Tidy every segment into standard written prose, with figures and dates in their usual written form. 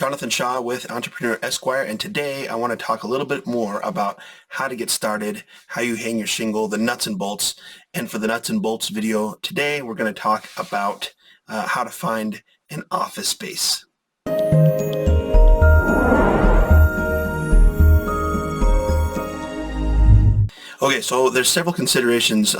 Jonathan Shaw with Entrepreneur Esquire, and today I want to talk a little bit more about how to get started, how you hang your shingle, the nuts and bolts. And for the nuts and bolts video today, we're going to talk about how to find an office space. Okay, so there's several considerations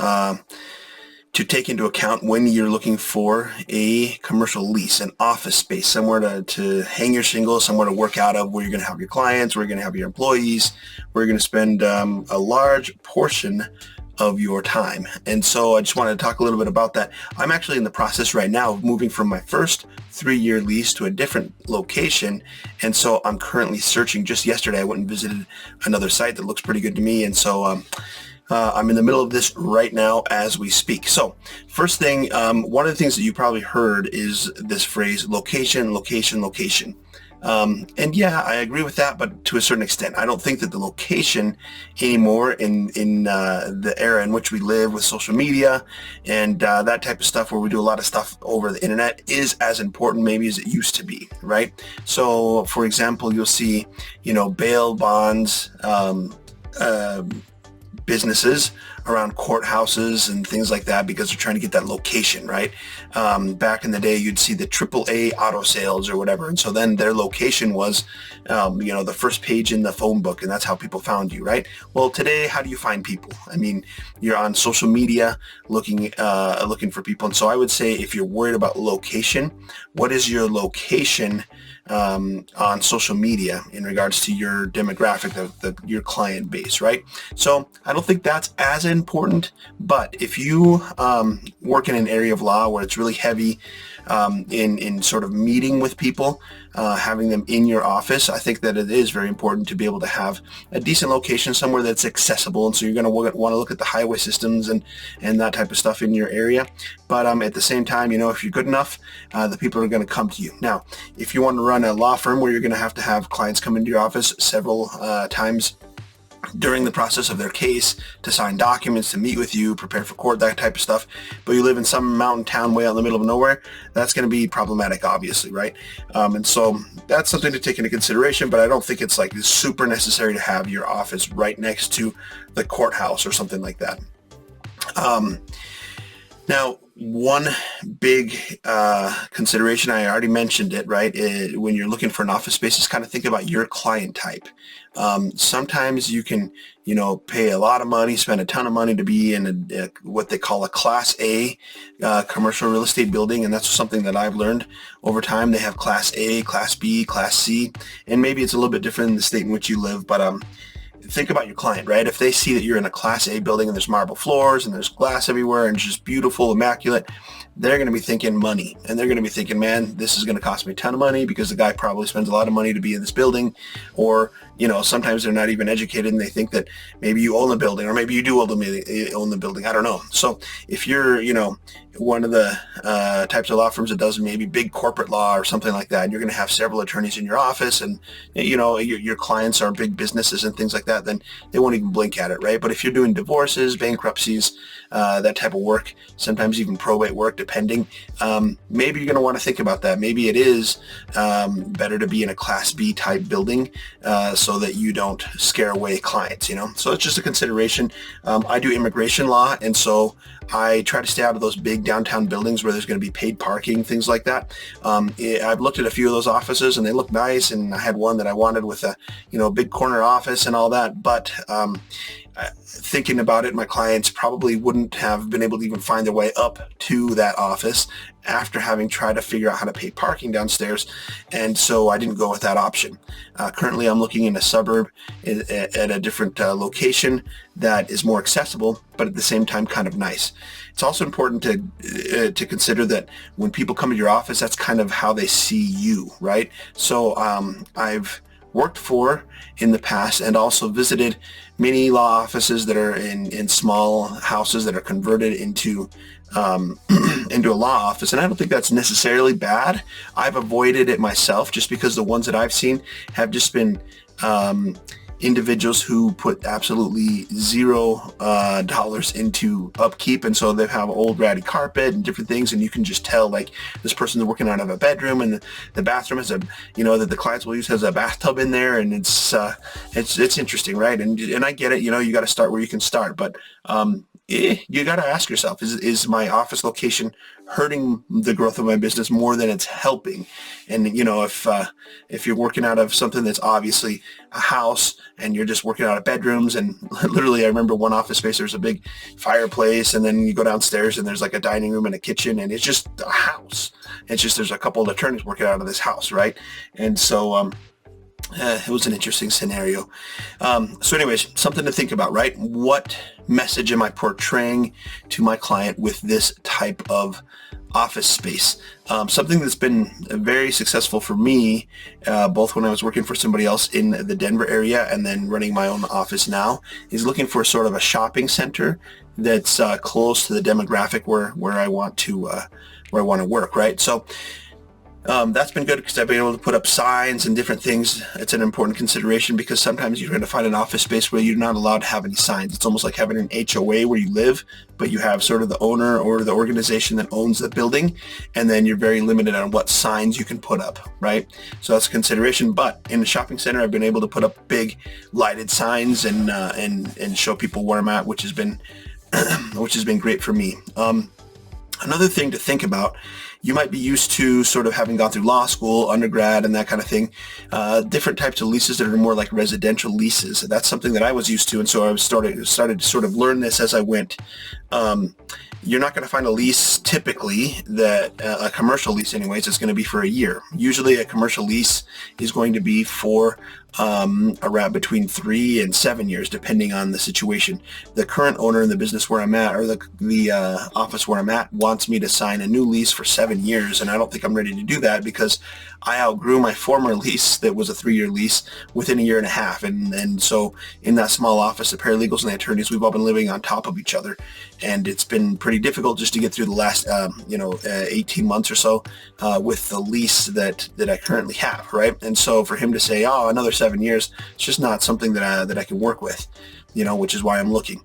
to take into account when you're looking for a commercial lease, an office space, somewhere to hang your shingle, somewhere to work out of, where you're going to have your clients, where you're going to have your employees, where you're going to spend a large portion of your time. And so I just wanted to talk a little bit about that. I'm actually in the process right now of moving from my first 3-year lease to a different location. And so I'm currently searching. Just yesterday, I went and visited another site that looks pretty good to me. And so I'm in the middle of this right now as we speak. So first thing, one of the things that you probably heard is this phrase, location, location, location. And yeah, I agree with that, but to a certain extent. I don't think that the location anymore in the era in which we live with social media and that type of stuff, where we do a lot of stuff over the internet, is as important maybe as it used to be, right? So for example, you'll see, bail bonds, businesses around courthouses and things like that, because they're trying to get that location, right? Back in the day, you'd see the AAA auto sales or whatever, and so then their location was the first page in the phone book, and that's how people found you, right? Well, today, how do you find people? I mean, you're on social media looking for people. And so I would say, if you're worried about location, what is your location on social media in regards to your demographic, your client base, right? So I don't think that's as important, but if you work in an area of law where it's really heavy in sort of meeting with people, having them in your office, I think that it is very important to be able to have a decent location somewhere that's accessible. And so you're going to want to look at the highway systems and that type of stuff in your area. But at the same time, if you're good enough, the people are going to come to you. Now, if you want to run a law firm where you're going to have clients come into your office several times during the process of their case, to sign documents, to meet with you, prepare for court, that type of stuff, but you live in some mountain town way out in the middle of nowhere, that's going to be problematic, obviously, right? And so that's something to take into consideration, but I don't think it's like super necessary to have your office right next to the courthouse or something like that. Now, one big consideration, I already mentioned it, right? When you're looking for an office space, is kind of think about your client type. Sometimes you can, pay a lot of money, spend a ton of money to be in what they call a Class A commercial real estate building, and that's something that I've learned over time. They have Class A, Class B, Class C, and maybe it's a little bit different in the state in which you live, but think about your client, right? If they see that you're in a Class A building and there's marble floors and there's glass everywhere and it's just beautiful, immaculate, they're going to be thinking money, and they're going to be thinking, man, this is going to cost me a ton of money because the guy probably spends a lot of money to be in this building. Or, sometimes they're not even educated and they think that maybe you own the building, or maybe you do own the building. I don't know. So if you're, one of the types of law firms that does maybe big corporate law or something like that, and you're going to have several attorneys in your office, and your clients are big businesses and things like that, then they won't even blink at it, right? But if you're doing divorces, bankruptcies, that type of work, sometimes even probate work, depending, maybe you're going to want to think about that. Maybe it is better to be in a Class B type building so that you don't scare away clients, So it's just a consideration. I do immigration law, and so I try to stay out of those big downtown buildings where there's going to be paid parking, things like that. I've looked at a few of those offices and they look nice, and I had one that I wanted with a big corner office and all that, but thinking about it, my clients probably wouldn't have been able to even find their way up to that office after having tried to figure out how to pay parking downstairs, and so I didn't go with that option. Currently, I'm looking in a suburb at a different location that is more accessible, but at the same time kind of nice. It's also important to consider that when people come to your office, that's kind of how they see you, right? So I've worked for in the past and also visited many law offices that are in small houses that are converted into into a law office, and I don't think that's necessarily bad. I've avoided it myself just because the ones that I've seen have just been individuals who put absolutely $0 into upkeep, and so they have old ratty carpet and different things, and you can just tell like this person's working out of a bedroom, and the bathroom has a, that the clients will use has a bathtub in there, and it's interesting, right? And I get it, you got to start where you can start, but you got to ask yourself, is my office location hurting the growth of my business more than it's helping? And if you're working out of something that's obviously a house and you're just working out of bedrooms, and literally I remember one office space, there's a big fireplace, and then you go downstairs and there's like a dining room and a kitchen, and it's just a house. It's just there's a couple of attorneys working out of this house, right? And so it was an interesting scenario. So anyways, something to think about, right? What message am I portraying to my client with this type of office space? Something that's been very successful for me, both when I was working for somebody else in the Denver area and then running my own office now, is looking for sort of a shopping center that's close to the demographic where I want to work, right? So that's been good because I've been able to put up signs and different things. It's an important consideration because sometimes you're going to find an office space where you're not allowed to have any signs. It's almost like having an HOA where you live, but you have sort of the owner or the organization that owns the building, and then you're very limited on what signs you can put up, right? So that's a consideration. But in the shopping center, I've been able to put up big lighted signs and show people where I'm at, which has been great for me. Another thing to think about, you might be used to sort of having gone through law school, undergrad, and that kind of thing, different types of leases that are more like residential leases. That's something that I was used to, and so I started to sort of learn this as I went. You're not going to find a lease typically that a commercial lease anyways is going to be for a year. Usually a commercial lease is going to be for around between 3 and 7 years, depending on the situation. The current owner in the business where I'm at, or the office where I'm at, wants me to sign a new lease for 7 years, and I don't think I'm ready to do that because I outgrew my former lease that was a 3-year lease within a year and a half. And so in that small office, the paralegals and the attorneys, we've all been living on top of each other, and it's been pretty difficult just to get through the last 18 months or so with the lease that I currently have, right? And so for him to say, oh, another 7 years, it's just not something that I can work with, which is why I'm looking.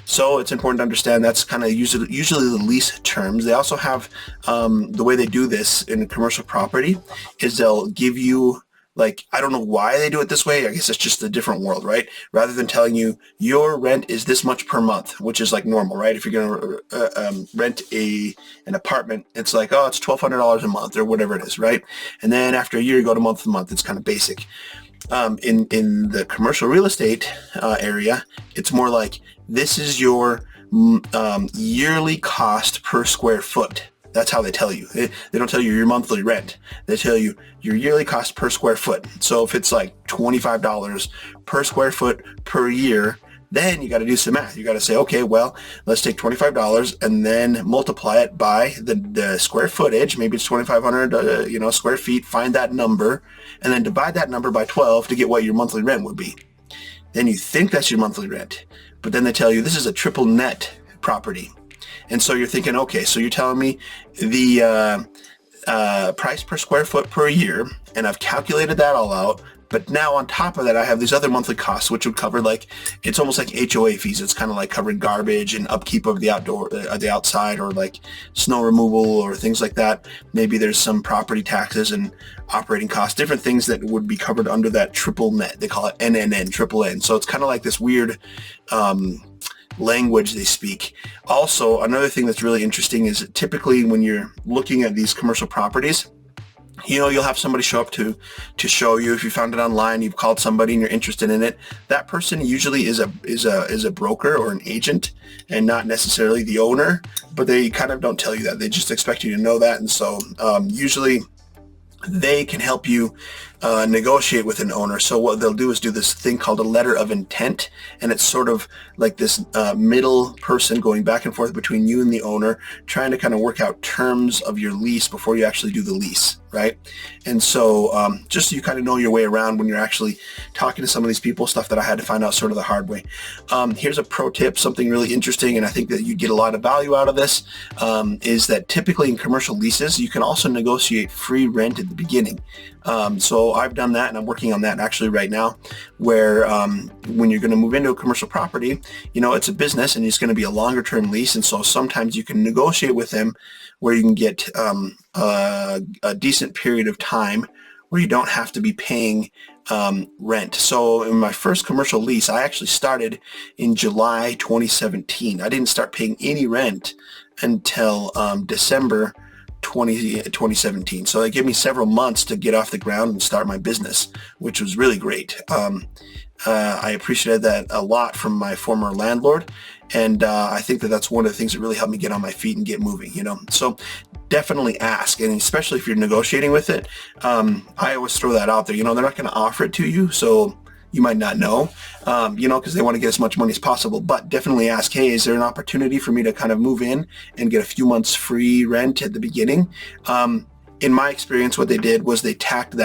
So it's important to understand that's kind of usually the lease terms. They also have the way they do this in commercial property is they'll give you, like, I don't know why they do it this way. I guess it's just a different world, right? Rather than telling you your rent is this much per month, which is like normal, right? If you're going to rent an apartment, it's like, oh, it's $1,200 a month or whatever it is, right? And then after a year, you go to month to month. It's kind of basic. In the commercial real estate area, it's more like this is your yearly cost per square foot. That's how they tell you. They don't tell you your monthly rent. They tell you your yearly cost per square foot. So if it's like $25 per square foot per year, then you got to do some math. You got to say, okay, well, let's take $25 and then multiply it by the square footage. Maybe it's 2,500, square feet. Find that number and then divide that number by 12 to get what your monthly rent would be. Then you think that's your monthly rent, but then they tell you this is a triple net property. And so you're thinking, okay, so you're telling me the price per square foot per year, and I've calculated that all out. But now on top of that, I have these other monthly costs, which would cover it's almost like HOA fees. It's kind of like covering garbage and upkeep of the the outside, or like snow removal or things like that. Maybe there's some property taxes and operating costs, different things that would be covered under that triple net. They call it NNN, triple N. So it's kind of like this weird language they speak. Also, another thing that's really interesting is typically when you're looking at these commercial properties, you'll have somebody show up to show you. If you found it online, you've called somebody and you're interested in it, that person usually is a broker or an agent and not necessarily the owner, but they kind of don't tell you that. They just expect you to know that. And so usually they can help you negotiate with an owner. So what they'll do is do this thing called a letter of intent, and it's sort of like this middle person going back and forth between you and the owner, trying to kind of work out terms of your lease before you actually do the lease, right? And so just so you kind of know your way around when you're actually talking to some of these people, stuff that I had to find out sort of the hard way. Here's a pro tip, something really interesting, and I think that you get a lot of value out of this, is that typically in commercial leases, you can also negotiate free rent at the beginning. So I've done that, and I'm working on that actually right now, where when you're going to move into a commercial property, it's a business and it's going to be a longer term lease. And so sometimes you can negotiate with them where you can get a decent period of time where you don't have to be paying rent. So in my first commercial lease, I actually started in July 2017. I didn't start paying any rent until December 2017. So it gave me several months to get off the ground and start my business, which was really great. I appreciated that a lot from my former landlord. And I think that that's one of the things that really helped me get on my feet and get moving, So definitely ask, and especially if you're negotiating with it. I always throw that out there. They're not going to offer it to you, so you might not know, because they want to get as much money as possible. But definitely ask, hey, is there an opportunity for me to kind of move in and get a few months free rent at the beginning? In my experience, what they did was they tacked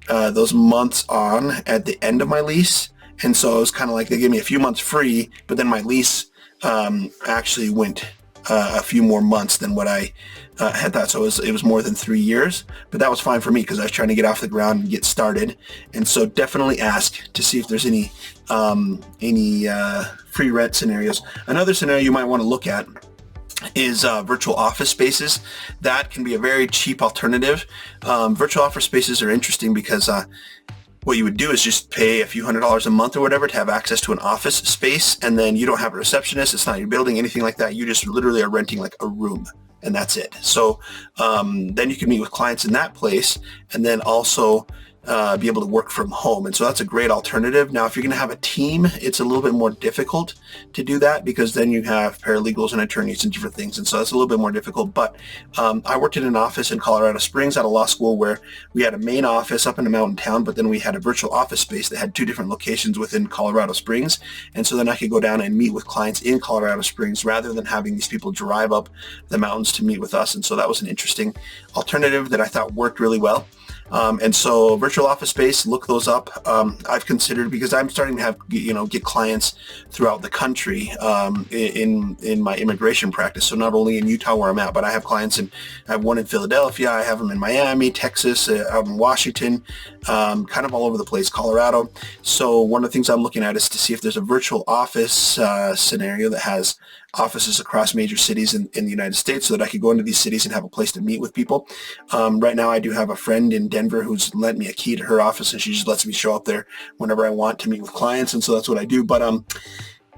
those months on at the end of my lease. And so it was kind of like they gave me a few months free, but then my lease actually went a few more months than what I had thought. So it was more than 3 years, but that was fine for me because I was trying to get off the ground and get started. And so definitely ask to see if there's any free rent scenarios. Another scenario you might want to look at is virtual office spaces. That can be a very cheap alternative. Virtual office spaces are interesting because what you would do is just pay a few $100s a month or whatever to have access to an office space, and then you don't have a receptionist. It's not your building, anything like that. You just literally are renting like a room, and that's it. So then you can meet with clients in that place, and then also be able to work from home. And so that's a great alternative. Now, if you're going to have a team, it's a little bit more difficult to do that because then you have paralegals and attorneys and different things. And so that's a little bit more difficult. But I worked in an office in Colorado Springs out of law school where we had a main office up in a mountain town, but then we had a virtual office space that had 2 different locations within Colorado Springs. And so then I could go down and meet with clients in Colorado Springs rather than having these people drive up the mountains to meet with us. And so that was an interesting alternative that I thought worked really well. And so virtual office space, look those up. I've considered, because I'm starting to have, get clients throughout the country in my immigration practice. So not only in Utah where I'm at, but I have clients I have one in Philadelphia, I have them in Miami, Texas, out in Washington, kind of all over the place, Colorado. So one of the things I'm looking at is to see if there's a virtual office scenario that has offices across major cities in the United States so that I could go into these cities and have a place to meet with people. Right now I do have a friend in Denver who's lent me a key to her office, and she just lets me show up there whenever I want to meet with clients, and so that's what I do. But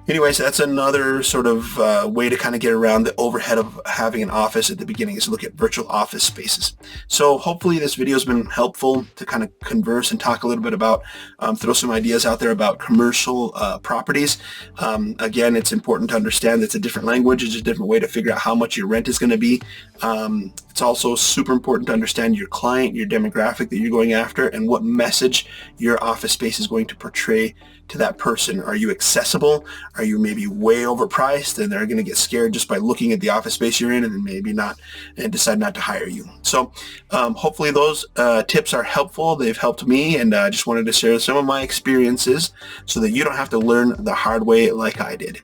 anyways, that's another sort of way to kind of get around the overhead of having an office at the beginning, is to look at virtual office spaces. So hopefully this video has been helpful to kind of converse and talk a little bit about, throw some ideas out there about commercial properties. Again, it's important to understand that it's a different language. It's a different way to figure out how much your rent is going to be. It's also super important to understand your client, your demographic that you're going after, and what message your office space is going to portray to that person. Are you accessible? Are you maybe way overpriced and they're going to get scared just by looking at the office space you're in, and then maybe not, and decide not to hire you? So hopefully those tips are helpful. They've helped me, and I just wanted to share some of my experiences so that you don't have to learn the hard way like I did.